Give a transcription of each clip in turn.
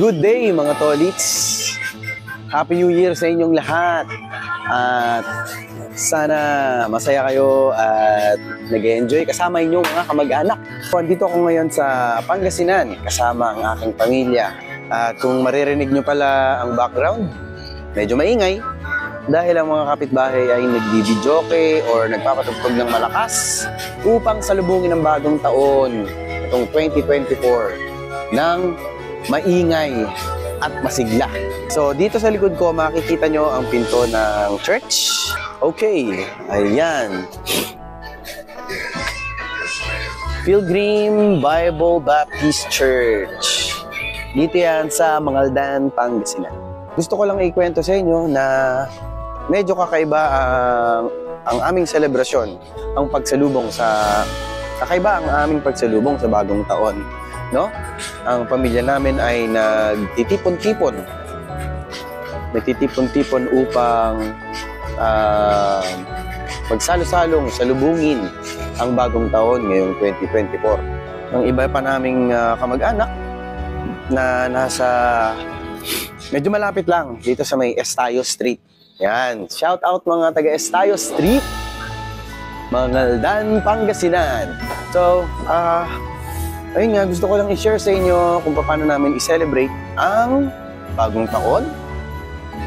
Good day mga tolits! Happy New Year sa inyong lahat! At sana masaya kayo at nag-enjoy kasama inyong mga kamag-anak. Andito ako ngayon sa Pangasinan kasama ang aking pamilya. At kung maririnig nyo pala ang background, medyo maingay dahil ang mga kapitbahay ay nagbibidyoke or nagpapatugtog ng malakas upang salubungin ang bagong taon, itong 2024, ng maingay at masigla. So dito sa likod ko makikita nyo ang pinto ng church. Okay, ayan. Pilgrim Bible Baptist Church. Dito yan sa Mangaldan, Pangasinan. Gusto ko lang ikwento sa inyo na medyo kakaiba ang aming selebrasyon, ang pagsalubong sa kakaiba ang aming pagsalubong sa bagong taon, no? Ang pamilya namin ay nagtitipon-tipon upang magsalo-salong salubungin ang bagong taon ngayong 2024. Ang iba pa naming kamag-anak na nasa medyo malapit lang dito sa may Estayo Street. Yan, shout out mga taga Estayo Street, Mangaldan, Pangasinan. So, ayun nga, gusto ko lang i-share sa inyo kung paano namin i-celebrate ang bagong taon.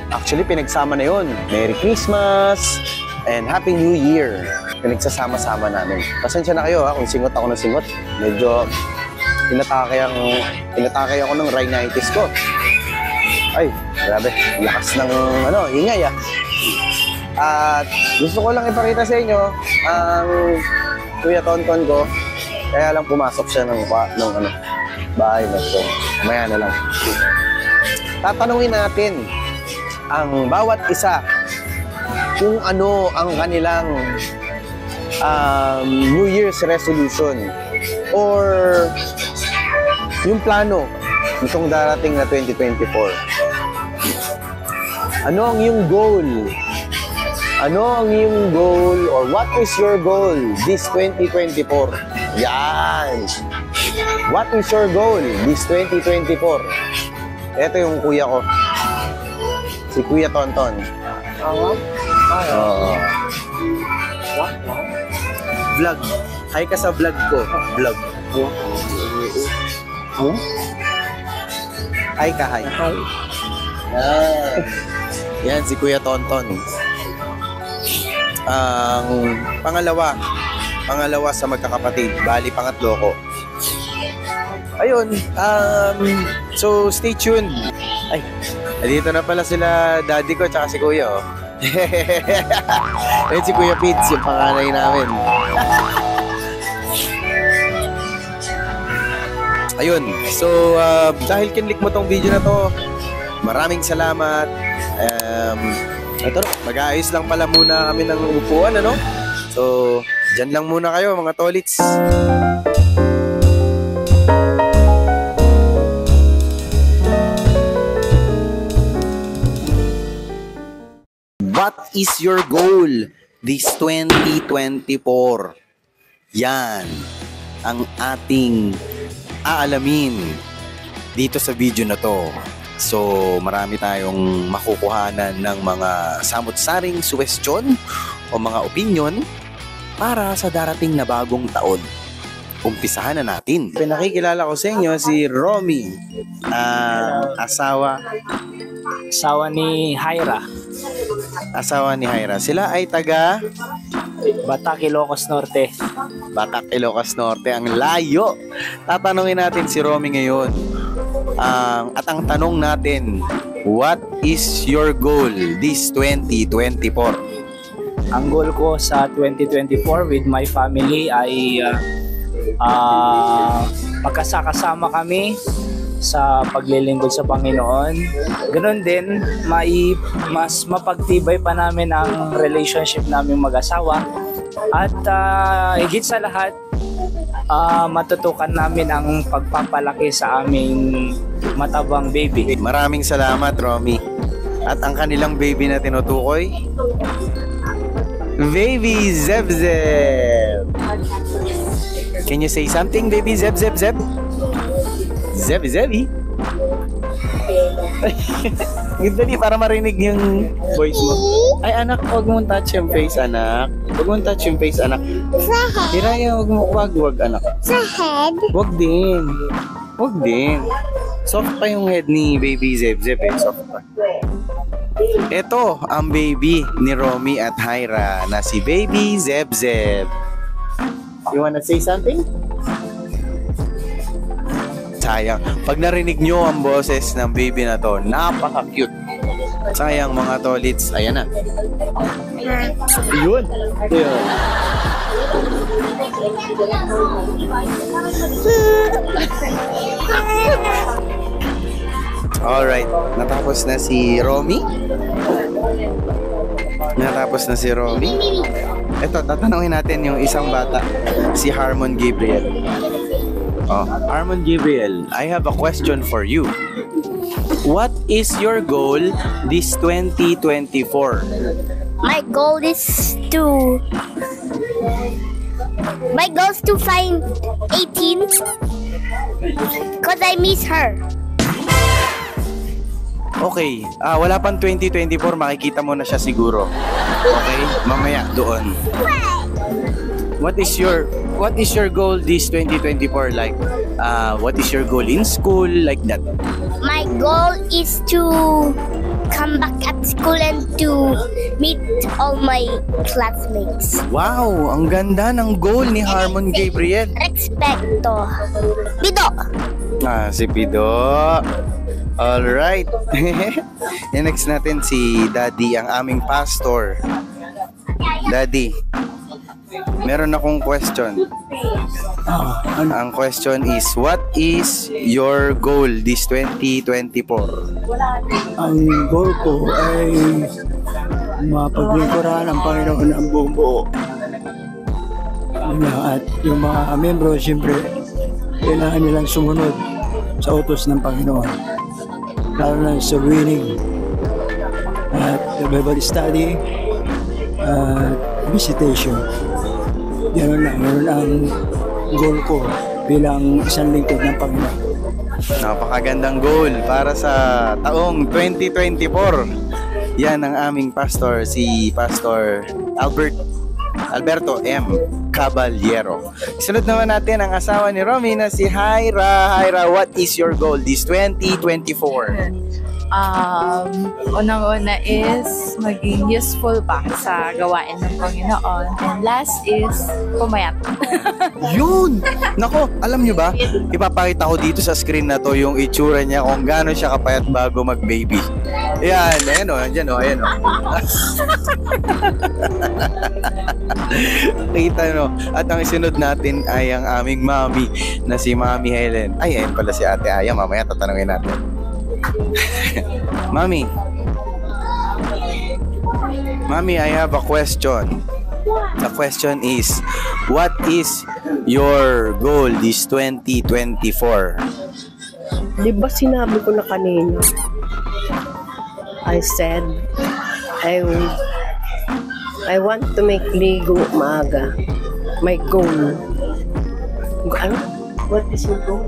Actually, pinagsama na yun. Merry Christmas and Happy New Year. Pinagsasama-sama namin. Pasensya na kayo kung singot ako ng singot. Medyo tinatake ako ng rhinitis ko. Ay, grabe. Lakas ng ingay At gusto ko lang ipakita sa inyo ang Kuya Tonton ko. Kaya lang pumasok siya ng bahay na ito. Maya na lang. Tatanungin natin ang bawat isa kung ano ang kanilang New Year's resolution or yung plano nitong darating na 2024. Ano ang iyong goal? Ano ang iyong goal or what is your goal this 2024? Yan! What is your goal this 2024? Ito yung kuya ko. Si Kuya Tonton. Vlog. Hi ka sa vlog ko. Vlog. Hi ka, hi. Yan, si Kuya Tonton. Ang pangalawa sa magkakapatid, bali pangatlo ko. Ayun, so stay tuned. Ay, dito na pala sila daddy ko tsaka si kuya, oh. Ayun si Kuya Pids, yung panganay namin. Ayun, so dahil kinlik mo tong video na to, maraming salamat. Ito, mag-aayos lang pala muna kami ng upuan, ano? So, dyan lang muna kayo mga tolits. What is your goal this 2024? Yan ang ating aalamin dito sa video na to. So, marami tayong makukuhanan ng mga samot-saring suwestyon o mga opinion para sa darating na bagong taon. Umpisahan na natin. Pinakikilala ko sa inyo si Romy, asawa ni Hyra. Asawa ni Hyra. Sila ay taga Batak, Ilocos Norte. Batak, Ilocos Norte. Ang layo. Tatanungin natin si Romy ngayon. At ang tanong natin, what is your goal this 2024? Ang goal ko sa 2024 with my family ay magkasakasama kami sa paglilingkod sa Panginoon. Ganon din, mas mapagtibay pa namin ang relationship namin mag-asawa. At higit sa lahat, matutukan namin ang pagpapalaki sa aming matabang baby. Maraming salamat, Romy. At ang kanilang baby na tinutukoy, Baby Zeb Zeb. Can you say something, Baby Zeb Zeb Zeb? Zebi Zebi. Dali para marinig yung voice mo. Ay anak, huwag mong touch yung face anak. Huwag mong touch yung face anak. Sa head. Hiraya, wag anak. Sa head. Huwag din. Huwag din. Soft pa yung head ni baby Zeb eh. Soft pa. Ito ang baby ni Romy at Hyra na si baby Zeb. You wanna say something? Sayang. Pag narinig nyo ang boses ng baby na to, napaka-cute. Sayang mga tolits. Ayan na. Yun. Yun. Alright. Natapos na si Romy. Ito, tatanungin natin yung isang bata. Si Harmon Gabriel. Oh, Harmon Gabriel, I have a question for you. What is your goal this 2024? My goal is to find 18 because I miss her. Okay, wala pang 2024, makikita mo na siya siguro. Okay, mamaya doon. What is your goal this 2024 like? What is your goal in school like that? My goal is to come back at school and to meet all my classmates. Wow, ang ganda ng goal ni Harmon Gabriel. Respecto. Bido. Si Pido. Alright. Next natin si Daddy, ang aming pastor. Daddy, meron akong question. Ang question is, what is your goal this 2024? Ang goal ko ay mapaglingkuran ang Panginoon ng buong buo. At yung mga membro, siyempre, kailangan nilang sumunod sa utos ng Panginoon. Lalo na sa winning at Bible study at visitation. Yan ang goal ko bilang isang lingkod ng Panginoon. Napakagandang goal para sa taong 2024. Yan ang aming pastor, si Pastor Alberto M. Caballero. Sunod naman natin ang asawa ni Romy na si Hyra. Hyra, what is your goal this 2024? Unang-una is maging useful pa sa gawain ng Panginoon. And last is pumayat. Yun! Nako, alam nyo ba? Ipapakita ko dito sa screen na to yung itsura niya kung gaano siya kapayat bago mag-baby. Ayan, ayan o, ayan o, ayan o. Kita no. At ang isunod natin ay ang aming mami na si Mami Helen. Ay, ayan pala si Ate Aya. Mamaya tatanungin natin. Mami, I have a question. The question is, what is your goal this 2024? Di ba sinabi ko na kanina? I said, I want to make ligo maaga. My goal. Ano? What is your goal?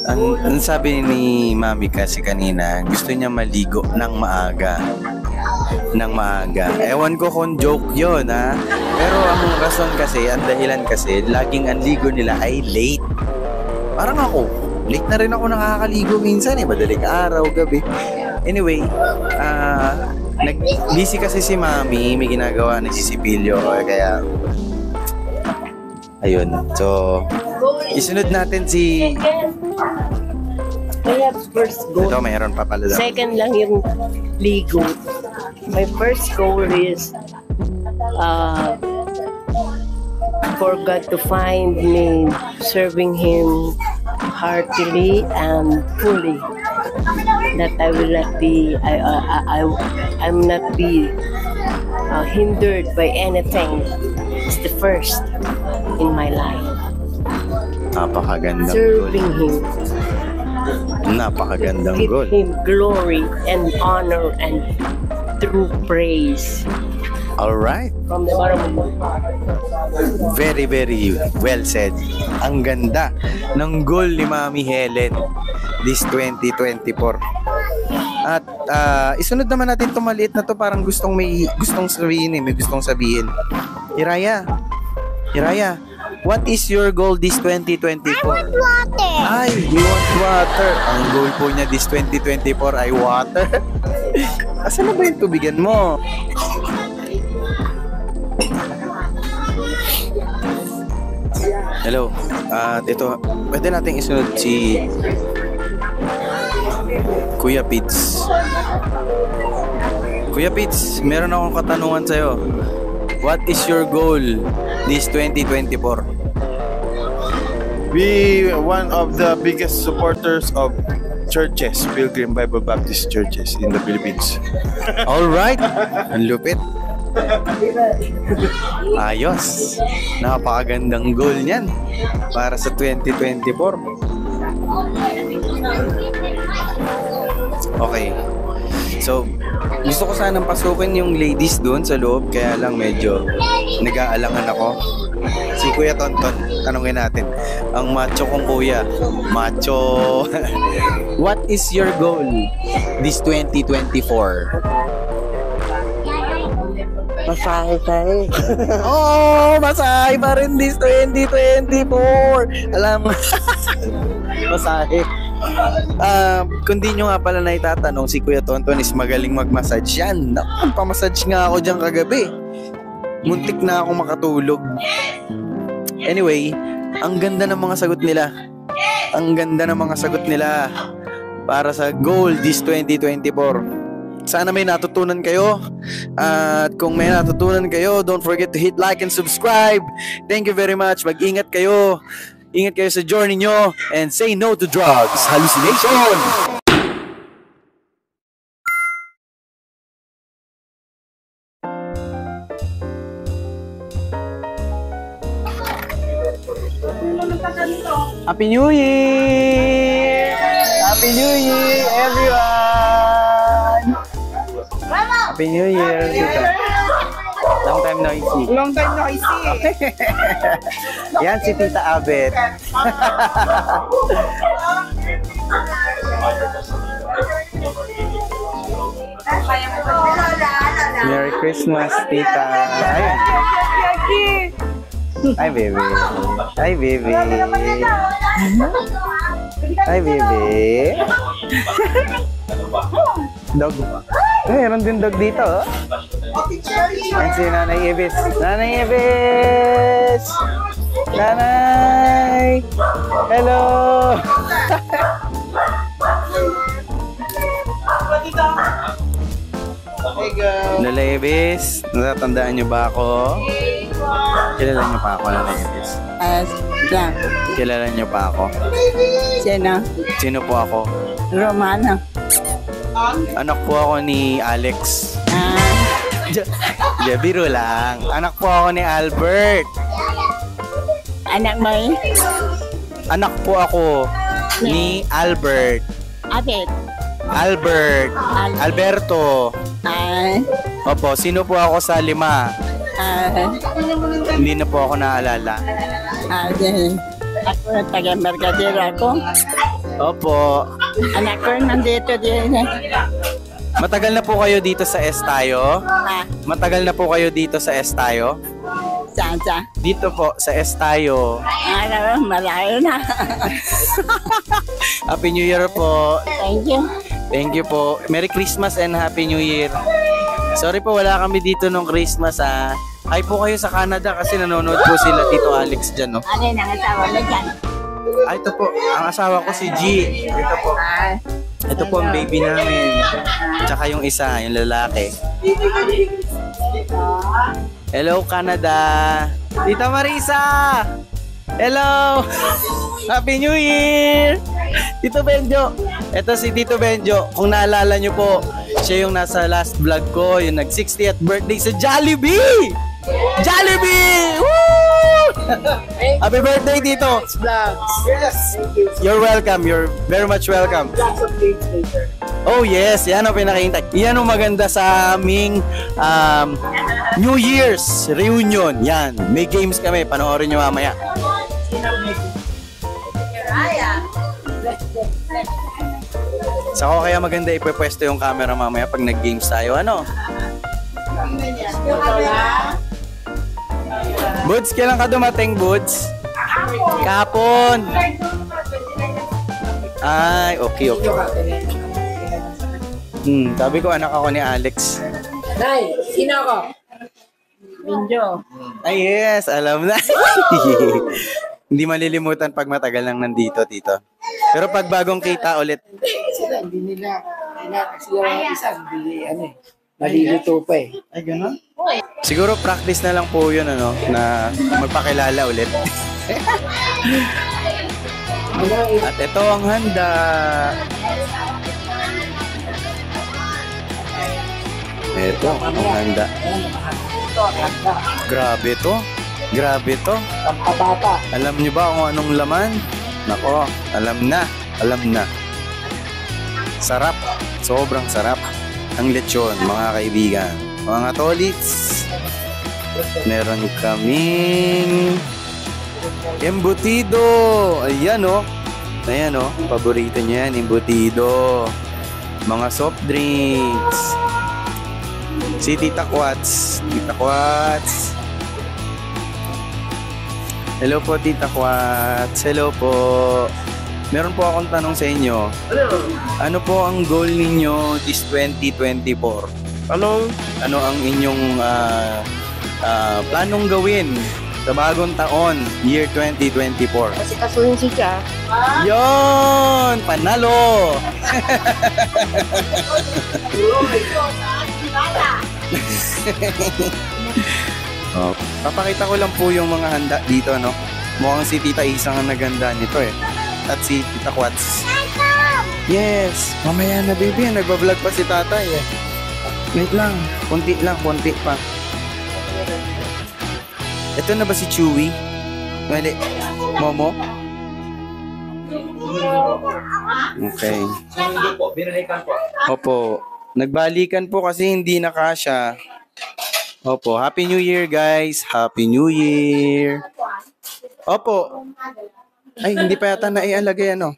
Ang sabi ni Mami kasi kanina, gusto niya maligo ng maaga. Ewan ko kung joke yun, ha? Pero ang rason kasi, ang dahilan kasi, laging ang ligo nila ay late. Parang ako, late na rin ako nakakaligo minsan madaling araw, gabi. Anyway, busy kasi si Mami, may ginagawa na si Sipilyo, kaya ayun. So, isunod natin si... I have first goal. Ito, mayroon pa pala daw. Second lang yung ligo. My first goal is for God to find me serving Him heartily and fully. That I will not be, I'm not be hindered by anything. It's the first in my life. Napakagandang goal. Serving Him. Napakagandang Give goal. Him glory and honor and true praise. Alright. From the bottom of my heart. Very, very well said. Ang ganda ng goal ni Mami Helen this 2024. Isunod naman natin itong maliit na to. Parang gustong sabihin eh. May gustong sabihin. Hiraya, what is your goal this 2024? Water. Ay, you want water. Ang goal po niya this 2024 ay water. Asan na ba yung tubigan mo? Hello. At ito, pwede nating isunod si Kuya Pids. Kuya Pids, meron akong katanungan sa'yo. What is your goal this 2024? Be one of the biggest supporters of churches, Pilgrim Bible Baptist churches in the Philippines. Alright. Ang lupit. Ayos. Napakagandang goal niyan para sa 2024. Okay. So, gusto ko sanang pasukin yung ladies doon sa loob, kaya lang medyo nag-aalangan ako. Si Kuya Tonton, tanungin natin. Ang macho kong kuya. Macho. What is your goal this 2024? Masahe tayo. Oh, masahe pa rin this 2024. Alam mo. Masahe. Kung di nyo nga pala na itatanong, si Kuya Tonton is magaling mag-massage yan. Nagpamassage nga ako dyan kagabi. Muntik na akong makatulog. Anyway, ang ganda ng mga sagot nila. Ang ganda ng mga sagot nila para sa goal this 2024. Sana may natutunan kayo. At kung may natutunan kayo, don't forget to hit like and subscribe. Thank you very much. Mag-ingat kayo. Ingat kayo sa journey nyo. And say no to drugs. Hallucination! Happy New Year! Happy New Year, everyone! Happy New Year, Tita. Long time no see. Long time no see. Yan si Tita Abet. Merry Christmas, Tita. Ayun. Hi, baby. Hi, baby. Hi, baby. Dog. Meron din dog dito, oh. Yan si Nanay Ibis. Nanay Ibis! Nanay! Hello! Hey, girl. Lola Ibis, natatandaan niyo ba ako? Kilala niyo pa ako, Lola Ibis? Yan. Kilala niyo pa ako? Sino? Sino po ako? Romano. Anak po ako ni Alex. Biro lang. Anak po ako ni Albert. Anak mo eh? Anak po ako ni Albert. Abet. Albert. Alberto. Opo, sino po ako sa 5? Hindi na po ako naalala. Ako taga-Mercader ako. Opo. Anak ko nandito din. Matagal na po kayo dito sa Estayo? Matagal na po kayo dito sa Estayo? Saan? Dito po, sa Estayo. Malayo na. Happy New Year po. Thank you. Thank you po. Merry Christmas and Happy New Year. Sorry po, wala kami dito nung Christmas, ah. Hi po kayo sa Canada kasi nanonood po sila Tito Alex dyan, no? Ano yung asawa mo dyan? Ito po, ang asawa ko si G. Ito po. Ito po ang baby namin. Tsaka yung isa, yung lalaki. Hello, Canada. Tita Marisa! Hello! Happy New Year! Tito Benjo. Ito si Tito Benjo. Kung naalala nyo po, siya yung nasa last vlog ko, yung nag 60th birthday sa Jollibee! Jollibee! Woo! Happy birthday, Tito! You're welcome. You're very much welcome. Oh yes, yan ang pinakita. Yan ang maganda sa aming New Year's reunion. Yan, may games kami. Panoorin nyo mamaya. Saka kaya maganda ipwesto yung camera mamaya pag nag-games tayo, ano? Buds, kailan ka dumating, Buds? Kahapon. Ay, okay. Sabi ko, anak ako ni Alex. Nay, sino ako? Minjo. Ay, yes, alam na. Hindi malilimutan pag matagal nang nandito, Tito. Pero pag bagong kita ulit. Sila, hindi nila, sila isa, hindi, malilito pa eh. Ay, gano'n? Siguro practice na lang po yun, na magpakilala ulit. At ito ang handa. Ito ang handa. Grabe to. Grabe to. Pampabata. Alam niyo ba kung anong laman? Nako, alam na. Alam na. Sarap. Sobrang sarap. Ang lechon, mga kaibigan. Mga tolits. Meron kaming embutido. Ayan o. Ayan o. Paborito niya yan, embutido. Mga soft drinks. Si Tita Quats. Tita Quats. Hello po, Tita Quats. Hello po. Meron po akong tanong sa inyo. Ano po ang goal ninyo this 2024? Ano ang inyong planong gawin sa bagong taon, year 2024? Kasi kasuhin siya. Yon! Panalo! Oh, papakita ko lang po yung mga handa dito, no? Mukhang si Tita Isang ang naganda nito eh. At si Tita Quats. Yes! Mamaya na, baby. Nagbablog pa si tatay eh. Wait lang. Konti pa. Ito na ba si Chewy? Mali. Momo? Okay. Opo. Nagbalikan po kasi hindi na kasya. Opo. Happy New Year, guys. Happy New Year. Opo. Ay, hindi pa yata naialagay, ano?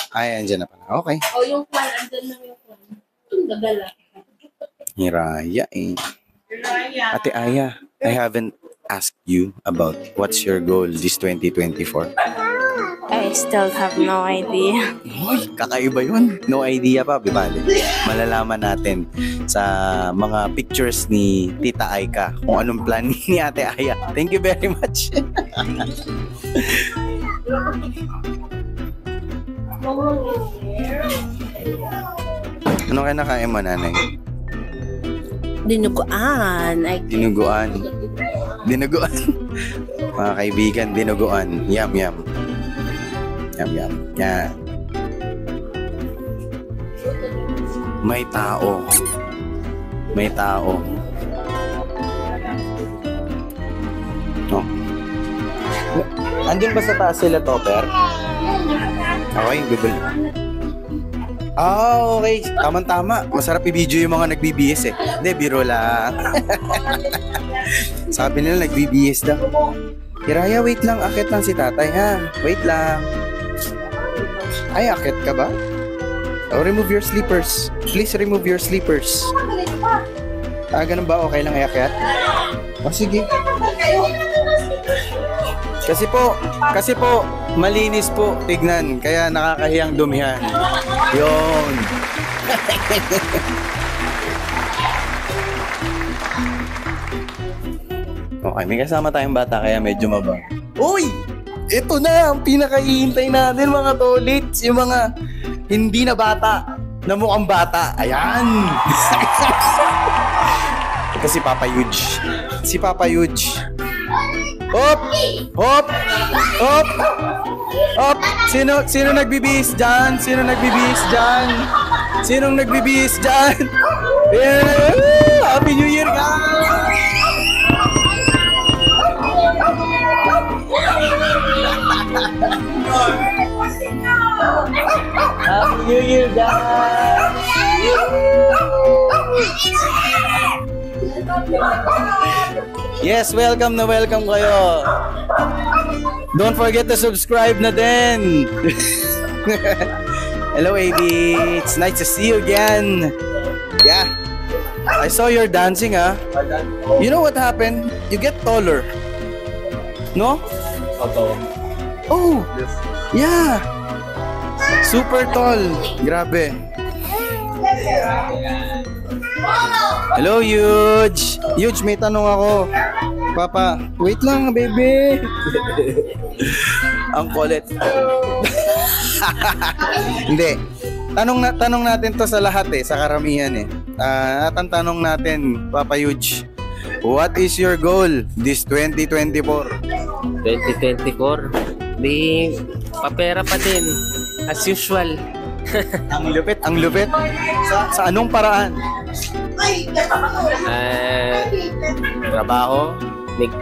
Ay, andyan na pala. Okay. O yung kwan, andyan na yung kwan. Itong dadala. Hiraya eh. Ate Aya, I haven't asked you about what's your goal this 2024. I still have no idea. Uy, kakaiba yun. No idea pa, bibali. Malalaman natin sa mga pictures ni Tita Aika kung anong plan ni Ate Aya. Thank you very much. Ano kinakain mo, nanay? Dinuguan. Dinuguan. Dinuguan. Mga kaibigan, dinuguan. Yum, yum. Yum, yum. Yan. May tao. May tao. Oh. Andun ba sa taas sila, Topper? Okay, Google. Ah, okay. Tama-tama. Masarap i-video yung mga nag-BBS eh. Hindi, biro lang. Sabi nila nag-BBS daw. Hiraya, wait lang. Akit lang si tatay, ha? Wait lang. Ay, akit ka ba? Oh, remove your slippers. Please remove your slippers. Ah, ganun ba? Okay lang i-akit? Oh, sige. Kasi po, malinis po, tignan. Kaya nakakahiyang dumihan. Yun. Okay, may kasama tayong bata kaya medyo mabang. Uy! Ito na ang pinakahihintay natin, mga tolits. Yung mga hindi na bata, na mukhang bata. Ayan! Ito si Papa Yuj. Si Papa Yuj. Hop! Hop! Hop! Hop! Sino nagbibihis dyan? Sino nagbibihis dyan? Sinong nagbibihis dyan? Yeah! Happy New Year, guys! Happy New Year, guys! Yes, welcome na welcome kayo. Don't forget to subscribe na din. Hello, AD. It's nice to see you again. Yeah. I saw you're dancing, ah. You know what happened? You get taller. No? Oh! Yeah! Super tall. Grabe. Hello, Yuj. Yuj, may tanong ako. Papa, wait lang, baby. Ang kulit. Hindi. Tanong natin to sa lahat sa karamihan At ang tanong natin, Papa Yuj, what is your goal this 2024? 2024, di papera pa din as usual. Ang lupit. Sa anong paraan? Trabaho,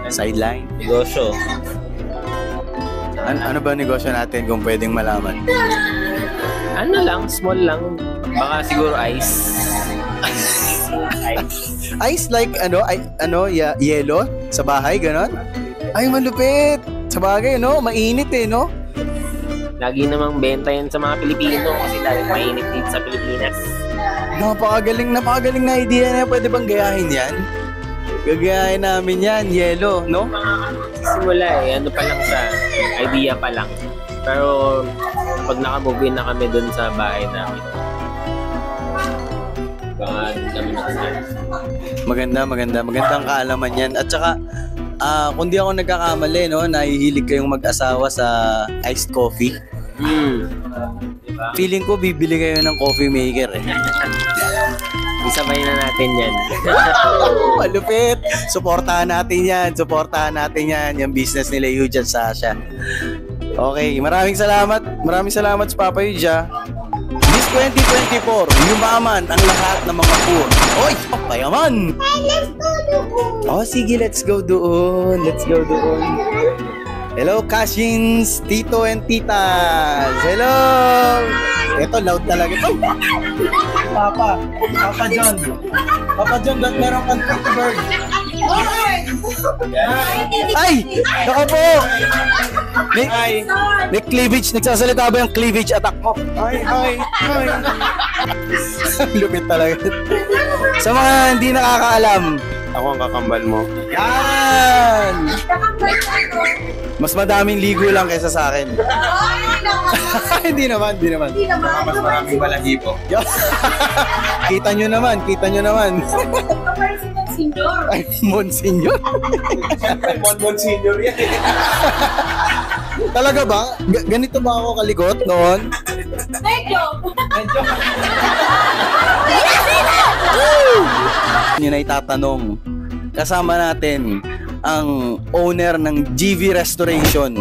sideline, Negosyo. ano ba negosyo natin kung pwedeng malaman? Ano lang, small lang. Baka siguro ice. Ice like yelo sa bahay, ganon? Ay, malupit. Sa bagay, no? Mainit no? Lagi namang benta yan sa mga Pilipino kasi dahil mainit dito sa Pilipinas. Napakagaling na idea na. Pwede bang gayahin yan? Gagayahin namin yan, yelo, no? Simula ano pa lang siya, idea pa lang. Pero pag naka-move in na kami dun sa bahay namin, baka kami nag-start. Magandang kaalaman yan. At saka, kung di ako nagkakamali, no, nahihilig kayong mag-asawa sa iced coffee. Feeling ko bibili kayo ng coffee maker Isabay na natin yan. Malupit! Suportahan natin yan. Yung business nila Yuj at Sasha. Okay, maraming salamat sa Papa Yuj. This 2024, yumaman ang lahat ng mga poor. Oy! Payaman! Oh, sige, let's go doon. Hello, Kashins, Tito and Titas. Hello! Ito, loud talaga. Oh! Papa John, ba't meron kang Tweety Bird? Ay! Nako po! May cleavage. Nagsasalita ba yung cleavage attack mo? Ay. Lupit talaga. Sa mga hindi nakakaalam, Ako ang kakambal mo. yan! Mas madaming ligo lang kaysa sa akin. Hindi naman. Mas maraming balahibo. Kita nyo naman. Ay, Monsignor. Monsignor yan. Talaga ba? Ganito ba ako kalikot noon? Yun ay tatanong. Kasama natin ang owner ng GV Restoration.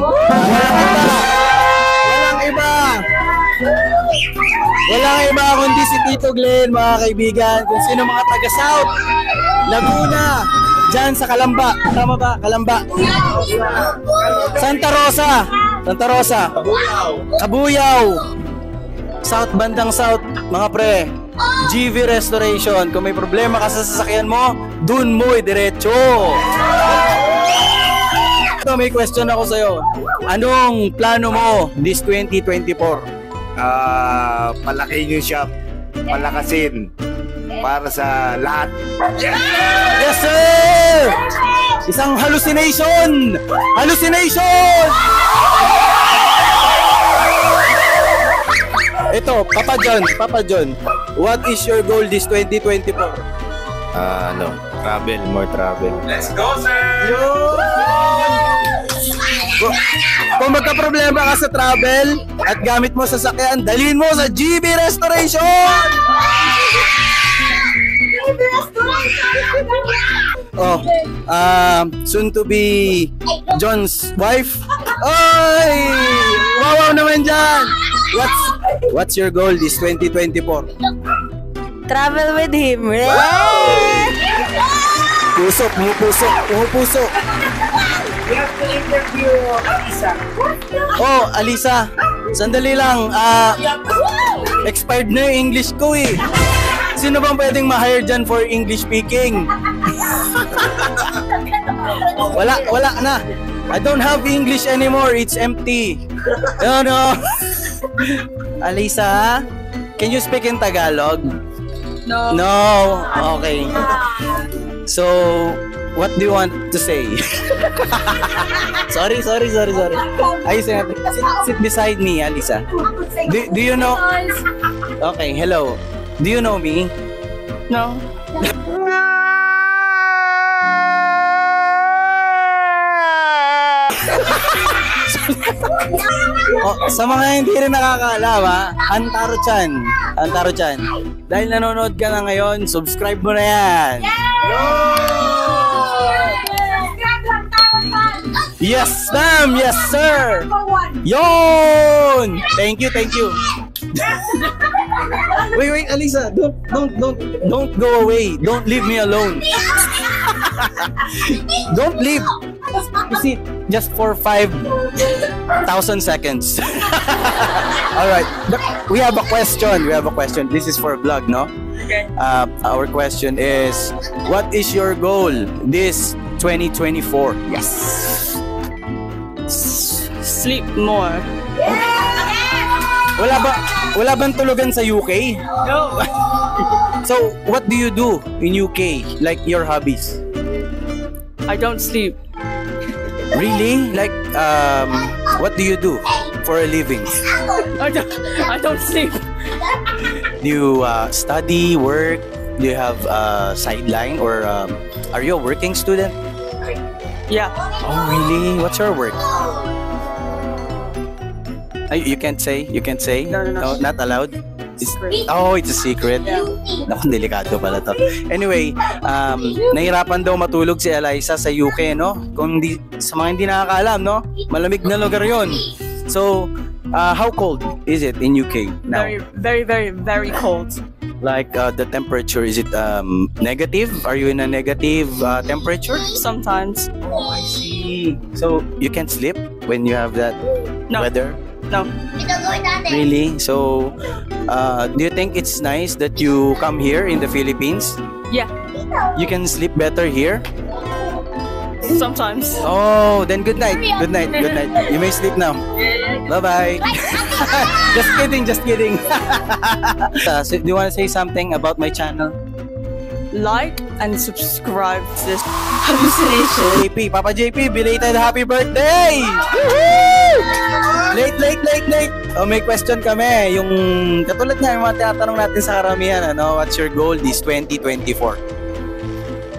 Walang iba kundi si Tito Glenn, mga kaibigan. Kung sino mga taga-South, Laguna, dyan sa Kalamba. Tama ba? Kalamba. Santa Rosa. Kabuyaw. South, bandang South, mga pre. GV Restoration. Kung may problema ka sa sasakyan mo, dun mo diretso. Ito, may question ako sa'yo. Anong plano mo this 2024? Palakihin yung shop. Palakasin. Para sa lahat. Yes, sir! Isang hallucination! Ito, Papa John, what is your goal this 2024? Travel, more travel. Let's go, sir! Kung magka-problema ka sa travel at gamit mo sa sasakyan, dalhin mo sa GV Restoration! Soon to be John's wife. Oy! Wow naman dyan! What's your goal this 2024? Travel with him. Pumupuso. We have to interview Alisa. Oh, Alisa, sandali lang. Expired na yung English ko eh. Sino bang pwedeng ma-hire dyan for English speaking? Wala na. I don't have English anymore. It's empty. No. Alisa, can you speak in Tagalog? No. No? Okay. So, what do you want to say? Sorry. Ayusin natin. Sit beside me, Alisa. Do you know? Okay, hello. Do you know me? No. Oh, sa mga hindi rin nakakaalam ha, Antaro-chan. Dahil nanonood ka na ngayon, subscribe mo na yan. Yes, ma'am! Yes, sir! Yon! Thank you. Wait, Alisa, don't go away. Don't leave me alone. Don't leave. You see, just for 5,000 seconds. All right. We have a question. This is for a vlog, no? Okay. Our question is, what is your goal this 2024? Yes. Sleep more. Wala bang tulugan sa UK? No. So, what do you do in UK? Like your hobbies? I don't sleep. Really? Like, what do you do for a living? I don't sleep. Do you study, work? Do you have a sideline, or are you a working student? Yeah. Oh, really? What's your work? You can't say? No. Not allowed? It's a secret. Yeah. Naku, delikado pala to. Anyway, nahirapan daw matulog si Alisa sa UK, no? Sa mga hindi nakakaalam, no? Malamig na lugar yon. So, how cold is it in UK now? Very cold. Like the temperature, is it negative? Are you in a negative temperature? Sometimes. Oh, I see. So, you can't sleep when you have that No. weather? No. Really? So, do you think it's nice that you come here in the Philippines? Yeah. You can sleep better here? Sometimes. Oh, then good night. You may sleep now. Bye-bye. Just kidding. So, do you want to say something about my channel? Like and subscribe to this hallucination. JP, Papa JP, belated happy birthday! Woohoo! Late. Oh, may question kami. Yung katulad nga yung mga tinatanong natin sa karamihan, ano, what's your goal this 2024?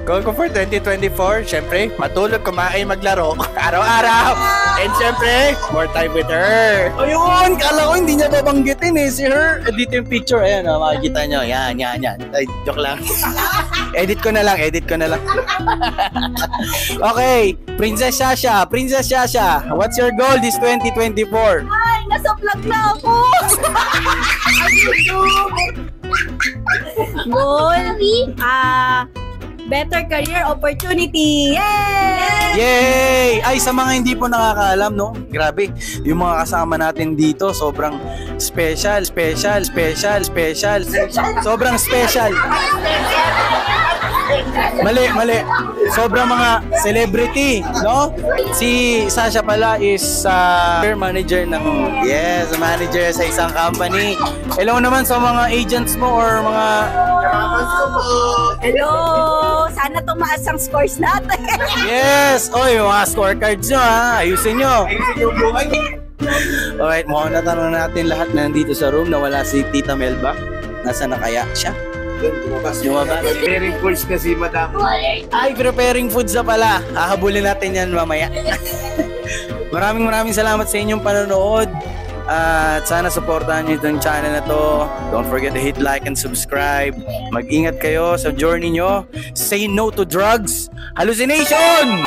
Goal ko for 2024, syempre, matulog, kumain, maglaro, araw-araw. And syempre, more time with her. Ayun, kala ko hindi niya babanggitin eh. Si her, dito yung picture. Ayan, makikita nyo. Yan. Ay, joke lang. Edit ko na lang. Okay, Princess Shasha, what's your goal this 2024? Ay, nasa vlog na ako! Goal? Better career opportunity! Yay! Yay! Ay, sa mga hindi po nakakaalam, no? Grabe, yung mga kasama natin dito, sobrang special. Sobrang special. Mali. Sobrang mga celebrity, no? Si Sasha pala is manager manager sa isang company. Hello naman sa mga agents mo or mga... Hello! Sana tumaas ang scores natin. Yes! Oy, mga scorecards nyo ha. Ayusin nyo. Alright, mukhang natanong natin lahat na nandito sa room na wala si Tita Melba. Nasaan na kaya siya? Lumabas. Preparing foods na si Madam. Ay, preparing foods na pala. Hahabulin natin yan mamaya. Maraming salamat sa inyong panonood. At sana supportahan nyo itong channel na to. Don't forget to hit like and subscribe. Mag-ingat kayo sa journey nyo. Say no to drugs. Hallucination!